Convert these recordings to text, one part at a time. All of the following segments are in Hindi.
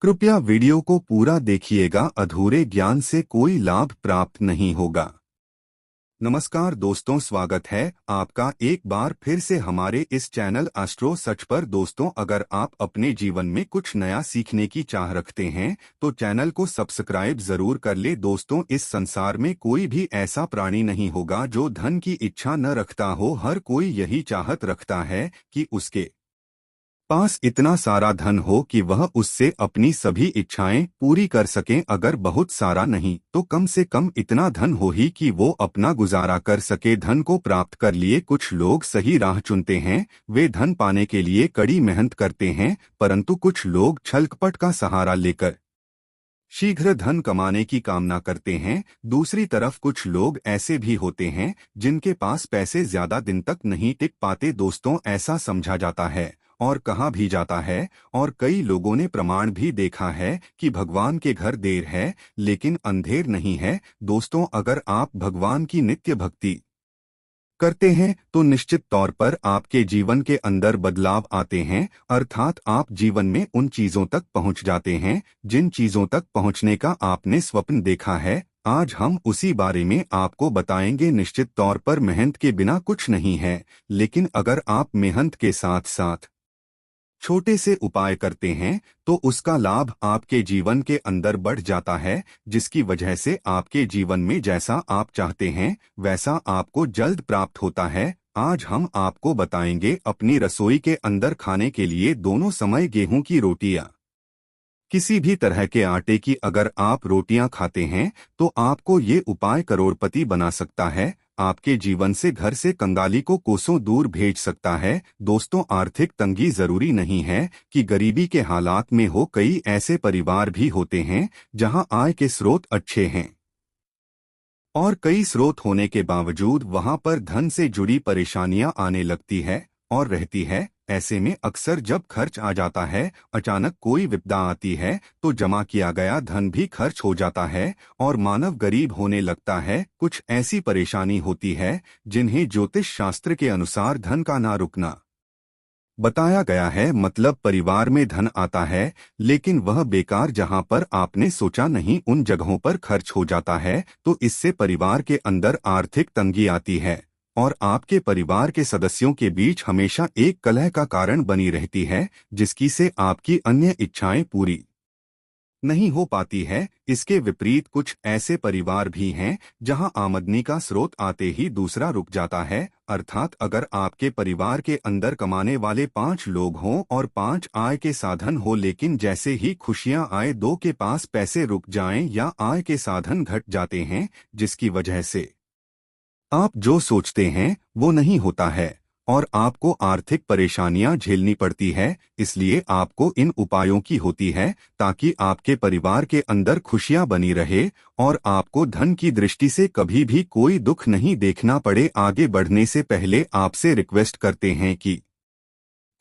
कृपया वीडियो को पूरा देखिएगा, अधूरे ज्ञान से कोई लाभ प्राप्त नहीं होगा। नमस्कार दोस्तों, स्वागत है आपका एक बार फिर से हमारे इस चैनल एस्ट्रो सच पर। दोस्तों, अगर आप अपने जीवन में कुछ नया सीखने की चाह रखते हैं तो चैनल को सब्सक्राइब जरूर कर ले। दोस्तों, इस संसार में कोई भी ऐसा प्राणी नहीं होगा जो धन की इच्छा न रखता हो। हर कोई यही चाहत रखता है कि उसके पास इतना सारा धन हो कि वह उससे अपनी सभी इच्छाएं पूरी कर सकें। अगर बहुत सारा नहीं तो कम से कम इतना धन हो ही कि वो अपना गुजारा कर सके। धन को प्राप्त कर लिए कुछ लोग सही राह चुनते हैं, वे धन पाने के लिए कड़ी मेहनत करते हैं, परंतु कुछ लोग छलकपट का सहारा लेकर शीघ्र धन कमाने की कामना करते हैं। दूसरी तरफ कुछ लोग ऐसे भी होते हैं जिनके पास पैसे ज्यादा दिन तक नहीं टिक पाते। दोस्तों, ऐसा समझा जाता है और कहा भी जाता है, और कई लोगों ने प्रमाण भी देखा है कि भगवान के घर देर है लेकिन अंधेर नहीं है। दोस्तों, अगर आप भगवान की नित्य भक्ति करते हैं तो निश्चित तौर पर आपके जीवन के अंदर बदलाव आते हैं, अर्थात आप जीवन में उन चीजों तक पहुंच जाते हैं जिन चीजों तक पहुंचने का आपने स्वप्न देखा है। आज हम उसी बारे में आपको बताएंगे। निश्चित तौर पर मेहनत के बिना कुछ नहीं है, लेकिन अगर आप मेहनत के साथ साथ छोटे से उपाय करते हैं तो उसका लाभ आपके जीवन के अंदर बढ़ जाता है, जिसकी वजह से आपके जीवन में जैसा आप चाहते हैं वैसा आपको जल्द प्राप्त होता है। आज हम आपको बताएंगे अपनी रसोई के अंदर खाने के लिए दोनों समय गेहूं की रोटियां, किसी भी तरह के आटे की अगर आप रोटियां खाते हैं तो आपको ये उपाय करोड़पति बना सकता है, आपके जीवन से घर से कंगाली को कोसों दूर भेज सकता है। दोस्तों, आर्थिक तंगी जरूरी नहीं है कि गरीबी के हालात में हो। कई ऐसे परिवार भी होते हैं जहां आय के स्रोत अच्छे हैं और कई स्रोत होने के बावजूद वहां पर धन से जुड़ी परेशानियां आने लगती है और रहती है। ऐसे में अक्सर जब खर्च आ जाता है, अचानक कोई विपदा आती है तो जमा किया गया धन भी खर्च हो जाता है और मानव गरीब होने लगता है। कुछ ऐसी परेशानी होती है जिन्हें ज्योतिष शास्त्र के अनुसार धन का ना रुकना बताया गया है। मतलब परिवार में धन आता है लेकिन वह बेकार जहां पर आपने सोचा नहीं उन जगहों पर खर्च हो जाता है, तो इससे परिवार के अंदर आर्थिक तंगी आती है और आपके परिवार के सदस्यों के बीच हमेशा एक कलह का कारण बनी रहती है, जिसकी से आपकी अन्य इच्छाएं पूरी नहीं हो पाती है। इसके विपरीत कुछ ऐसे परिवार भी हैं जहां आमदनी का स्रोत आते ही दूसरा रुक जाता है, अर्थात अगर आपके परिवार के अंदर कमाने वाले 5 लोग हों और 5 आय के साधन हो, लेकिन जैसे ही खुशियां आए 2 के पास पैसे रुक जाएं या आय के साधन घट जाते हैं, जिसकी वजह से आप जो सोचते हैं वो नहीं होता है और आपको आर्थिक परेशानियां झेलनी पड़ती है। इसलिए आपको इन उपायों की होती है ताकि आपके परिवार के अंदर खुशियां बनी रहे और आपको धन की दृष्टि से कभी भी कोई दुख नहीं देखना पड़े। आगे बढ़ने से पहले आपसे रिक्वेस्ट करते हैं कि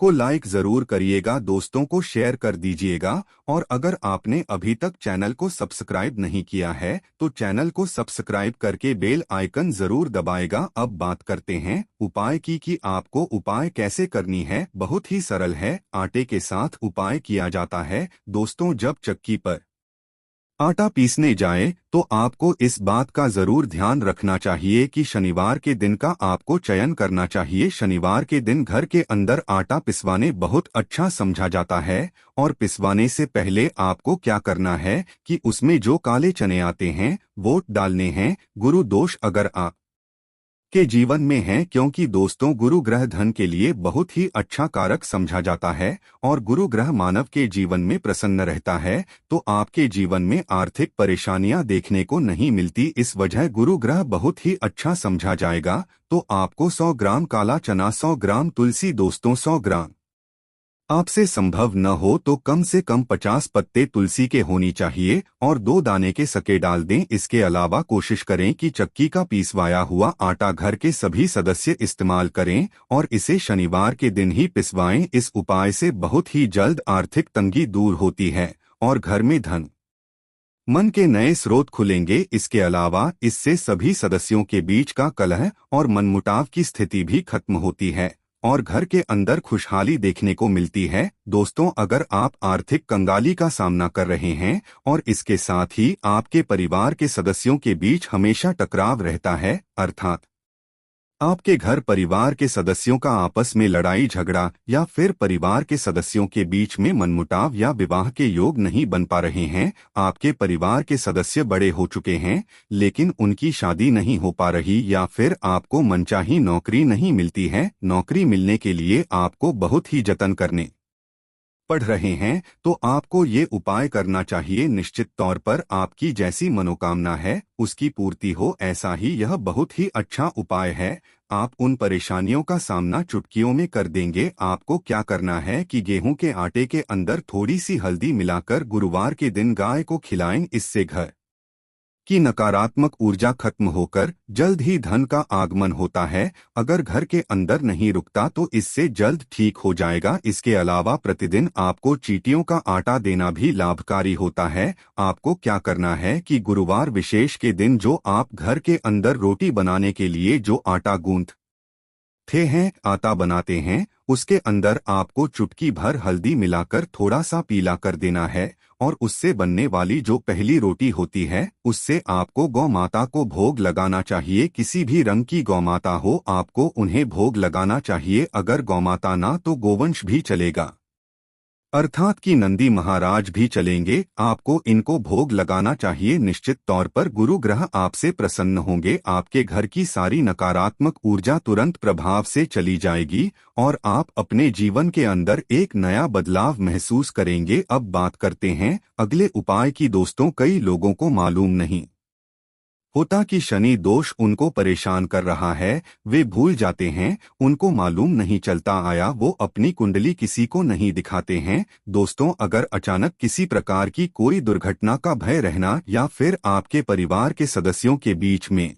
को लाइक जरूर करिएगा, दोस्तों को शेयर कर दीजिएगा और अगर आपने अभी तक चैनल को सब्सक्राइब नहीं किया है तो चैनल को सब्सक्राइब करके बेल आइकन जरूर दबाएगा। अब बात करते हैं उपाय की कि आपको उपाय कैसे करनी है। बहुत ही सरल है, आटे के साथ उपाय किया जाता है। दोस्तों, जब चक्की पर आटा पीसने जाए तो आपको इस बात का जरूर ध्यान रखना चाहिए कि शनिवार के दिन का आपको चयन करना चाहिए। शनिवार के दिन घर के अंदर आटा पिसवाने बहुत अच्छा समझा जाता है और पिसवाने से पहले आपको क्या करना है कि उसमें जो काले चने आते हैं वो डालने हैं। गुरु दोष अगर आप के जीवन में है, क्योंकि दोस्तों गुरु ग्रह धन के लिए बहुत ही अच्छा कारक समझा जाता है और गुरु ग्रह मानव के जीवन में प्रसन्न रहता है तो आपके जीवन में आर्थिक परेशानियां देखने को नहीं मिलती। इस वजह गुरु ग्रह बहुत ही अच्छा समझा जाएगा। तो आपको 100 ग्राम काला चना, 100 ग्राम तुलसी, दोस्तों 100 ग्राम आपसे संभव न हो तो कम से कम 50 पत्ते तुलसी के होनी चाहिए और 2 दाने के सके डाल दें। इसके अलावा कोशिश करें कि चक्की का पीसवाया हुआ आटा घर के सभी सदस्य इस्तेमाल करें और इसे शनिवार के दिन ही पिसवाएं। इस उपाय से बहुत ही जल्द आर्थिक तंगी दूर होती है और घर में धन मन के नए स्रोत खुलेंगे। इसके अलावा इससे सभी सदस्यों के बीच का कलह और मनमुटाव की स्थिति भी खत्म होती है। और घर के अंदर खुशहाली देखने को मिलती है। दोस्तों, अगर आप आर्थिक कंगाली का सामना कर रहे हैं और इसके साथ ही आपके परिवार के सदस्यों के बीच हमेशा टकराव रहता है, अर्थात आपके घर परिवार के सदस्यों का आपस में लड़ाई झगड़ा या फिर परिवार के सदस्यों के बीच में मनमुटाव या विवाह के योग नहीं बन पा रहे हैं, आपके परिवार के सदस्य बड़े हो चुके हैं लेकिन उनकी शादी नहीं हो पा रही, या फिर आपको मनचाही नौकरी नहीं मिलती है, नौकरी मिलने के लिए आपको बहुत ही जतन करने पढ़ रहे हैं, तो आपको ये उपाय करना चाहिए। निश्चित तौर पर आपकी जैसी मनोकामना है उसकी पूर्ति हो, ऐसा ही यह बहुत ही अच्छा उपाय है। आप उन परेशानियों का सामना चुटकियों में कर देंगे। आपको क्या करना है कि गेहूं के आटे के अंदर थोड़ी सी हल्दी मिलाकर गुरुवार के दिन गाय को खिलाएं। इससे घर की नकारात्मक ऊर्जा खत्म होकर जल्द ही धन का आगमन होता है। अगर घर के अंदर नहीं रुकता तो इससे जल्द ठीक हो जाएगा। इसके अलावा प्रतिदिन आपको चींटियों का आटा देना भी लाभकारी होता है। आपको क्या करना है कि गुरुवार विशेष के दिन जो आप घर के अंदर रोटी बनाने के लिए जो आटा गूंथते हैं, आटा बनाते हैं, उसके अंदर आपको चुटकी भर हल्दी मिलाकर थोड़ा सा पीला कर देना है और उससे बनने वाली जो पहली रोटी होती है उससे आपको गौ माता को भोग लगाना चाहिए। किसी भी रंग की गौ माता हो, आपको उन्हें भोग लगाना चाहिए। अगर गौ माता ना तो गोवंश भी चलेगा, अर्थात कि नंदी महाराज भी चलेंगे। आपको इनको भोग लगाना चाहिए। निश्चित तौर पर गुरु ग्रह आपसे प्रसन्न होंगे, आपके घर की सारी नकारात्मक ऊर्जा तुरंत प्रभाव से चली जाएगी और आप अपने जीवन के अंदर एक नया बदलाव महसूस करेंगे। अब बात करते हैं अगले उपाय की। दोस्तों, कई लोगों को मालूम नहीं होता कि शनि दोष उनको परेशान कर रहा है, वे भूल जाते हैं, उनको मालूम नहीं चलता आया वो अपनी कुंडली किसी को नहीं दिखाते हैं। दोस्तों, अगर अचानक किसी प्रकार की कोई दुर्घटना का भय रहना या फिर आपके परिवार के सदस्यों के बीच में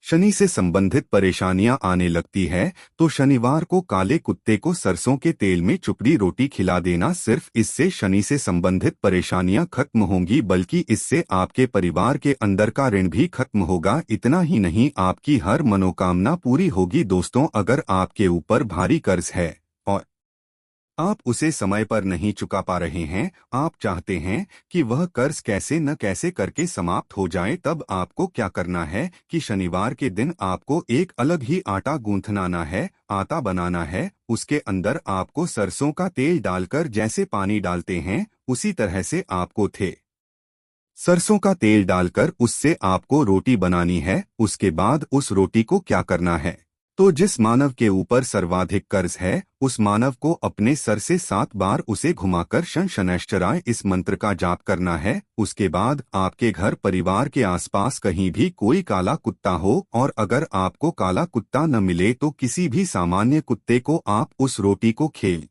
शनि से संबंधित परेशानियां आने लगती है तो शनिवार को काले कुत्ते को सरसों के तेल में चुपड़ी रोटी खिला देना। सिर्फ इससे शनि से संबंधित परेशानियां खत्म होंगी, बल्कि इससे आपके परिवार के अंदर का ऋण भी खत्म होगा। इतना ही नहीं, आपकी हर मनोकामना पूरी होगी। दोस्तों, अगर आपके ऊपर भारी कर्ज है और आप उसे समय पर नहीं चुका पा रहे हैं, आप चाहते हैं कि वह कर्ज कैसे न कैसे करके समाप्त हो जाए, तब आपको क्या करना है कि शनिवार के दिन आपको एक अलग ही आटा गूंथना है, आटा बनाना है। उसके अंदर आपको सरसों का तेल डालकर जैसे पानी डालते हैं उसी तरह से आपको सरसों का तेल डालकर उससे आपको रोटी बनानी है। उसके बाद उस रोटी को क्या करना है, तो जिस मानव के ऊपर सर्वाधिक कर्ज है उस मानव को अपने सर से 7 बार उसे घुमाकर शन शनैश्चराय इस मंत्र का जाप करना है। उसके बाद आपके घर परिवार के आसपास कहीं भी कोई काला कुत्ता हो और अगर आपको काला कुत्ता न मिले तो किसी भी सामान्य कुत्ते को आप उस रोटी को खेल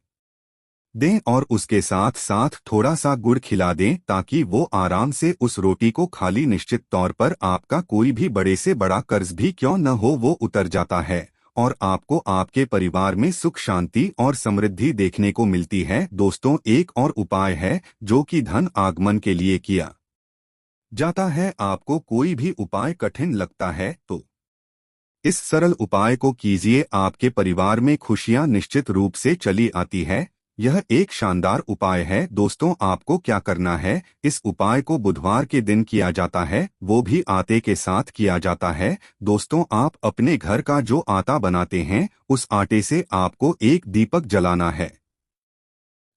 दें और उसके साथ साथ थोड़ा सा गुड़ खिला दें ताकि वो आराम से उस रोटी को खा ली। निश्चित तौर पर आपका कोई भी बड़े से बड़ा कर्ज भी क्यों न हो वो उतर जाता है और आपको आपके परिवार में सुख शांति और समृद्धि देखने को मिलती है। दोस्तों, एक और उपाय है जो कि धन आगमन के लिए किया जाता है। आपको कोई भी उपाय कठिन लगता है तो इस सरल उपाय को कीजिए, आपके परिवार में खुशियां निश्चित रूप से चली आती है। यह एक शानदार उपाय है। दोस्तों, आपको क्या करना है, इस उपाय को बुधवार के दिन किया जाता है, वो भी आटे के साथ किया जाता है। दोस्तों, आप अपने घर का जो आटा बनाते हैं उस आटे से आपको एक दीपक जलाना है,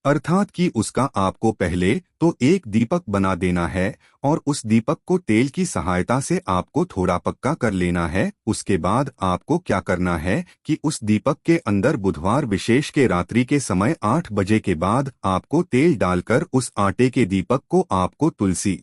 अर्थात कि उसका आपको पहले तो एक दीपक बना देना है और उस दीपक को तेल की सहायता से आपको थोड़ा पक्का कर लेना है। उसके बाद आपको क्या करना है कि उस दीपक के अंदर बुधवार विशेष के रात्रि के समय 8 बजे के बाद आपको तेल डालकर उस आटे के दीपक को आपको तुलसी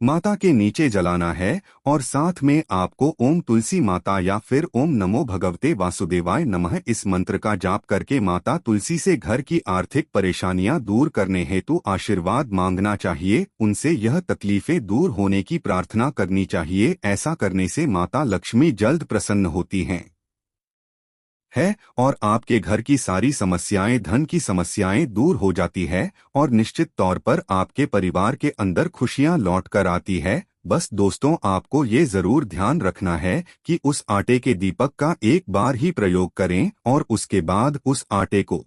माता के नीचे जलाना है और साथ में आपको ओम तुलसी माता या फिर ओम नमो भगवते वासुदेवाय नमः इस मंत्र का जाप करके माता तुलसी से घर की आर्थिक परेशानियां दूर करने हेतु आशीर्वाद मांगना चाहिए। उनसे यह तकलीफें दूर होने की प्रार्थना करनी चाहिए। ऐसा करने से माता लक्ष्मी जल्द प्रसन्न होती हैं और आपके घर की सारी समस्याएं, धन की समस्याएं दूर हो जाती है और निश्चित तौर पर आपके परिवार के अंदर खुशियां लौट कर आती है। बस दोस्तों आपको ये जरूर ध्यान रखना है कि उस आटे के दीपक का एक बार ही प्रयोग करें और उसके बाद उस आटे को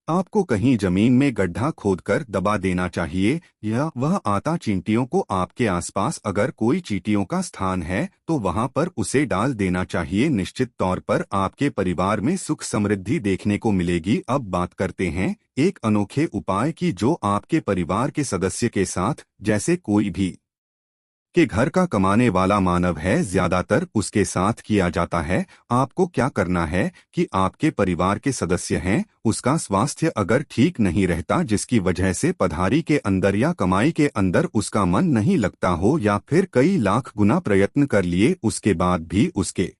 आपको कहीं जमीन में गड्ढा खोदकर दबा देना चाहिए, या वह आटा चींटियों को आपके आसपास अगर कोई चींटियों का स्थान है तो वहां पर उसे डाल देना चाहिए। निश्चित तौर पर आपके परिवार में सुख समृद्धि देखने को मिलेगी। अब बात करते हैं एक अनोखे उपाय की जो आपके परिवार के सदस्य के साथ, जैसे कोई भी के घर का कमाने वाला मानव है, ज्यादातर उसके साथ किया जाता है। आपको क्या करना है कि आपके परिवार के सदस्य हैं, उसका स्वास्थ्य अगर ठीक नहीं रहता, जिसकी वजह से पधारी के अंदर या कमाई के अंदर उसका मन नहीं लगता हो, या फिर कई लाख गुना प्रयत्न कर लिए उसके बाद भी उसके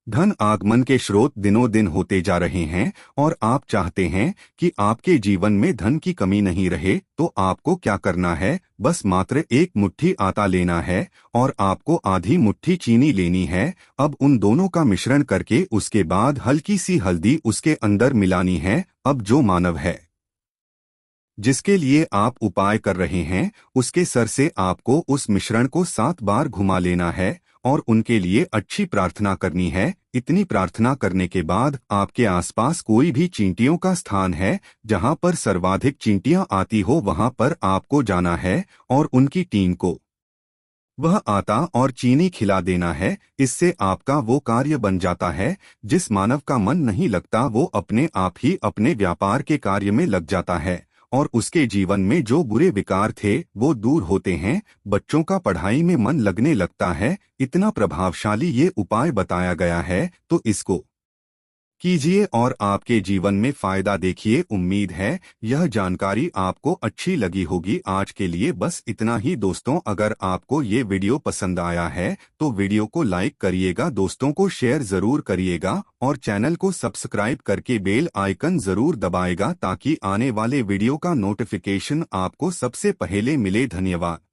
धन आगमन के स्रोत दिनों दिन होते जा रहे हैं और आप चाहते हैं कि आपके जीवन में धन की कमी नहीं रहे, तो आपको क्या करना है, बस मात्र एक मुट्ठी आटा लेना है और आपको आधी मुट्ठी चीनी लेनी है। अब उन दोनों का मिश्रण करके उसके बाद हल्की सी हल्दी उसके अंदर मिलानी है। अब जो मानव है जिसके लिए आप उपाय कर रहे हैं, उसके सर से आपको उस मिश्रण को 7 बार घुमा लेना है और उनके लिए अच्छी प्रार्थना करनी है। इतनी प्रार्थना करने के बाद आपके आसपास कोई भी चींटियों का स्थान है जहां पर सर्वाधिक चींटियां आती हो, वहां पर आपको जाना है और उनकी टीम को वह आटा और चीनी खिला देना है। इससे आपका वो कार्य बन जाता है। जिस मानव का मन नहीं लगता वो अपने आप ही अपने व्यापार के कार्य में लग जाता है और उसके जीवन में जो बुरे विकार थे वो दूर होते हैं। बच्चों का पढ़ाई में मन लगने लगता है। इतना प्रभावशाली ये उपाय बताया गया है, तो इसको कीजिए और आपके जीवन में फायदा देखिए। उम्मीद है यह जानकारी आपको अच्छी लगी होगी। आज के लिए बस इतना ही दोस्तों। अगर आपको ये वीडियो पसंद आया है तो वीडियो को लाइक करिएगा, दोस्तों को शेयर जरूर करिएगा और चैनल को सब्सक्राइब करके बेल आइकन जरूर दबाएगा ताकि आने वाले वीडियो का नोटिफिकेशन आपको सबसे पहले मिले। धन्यवाद।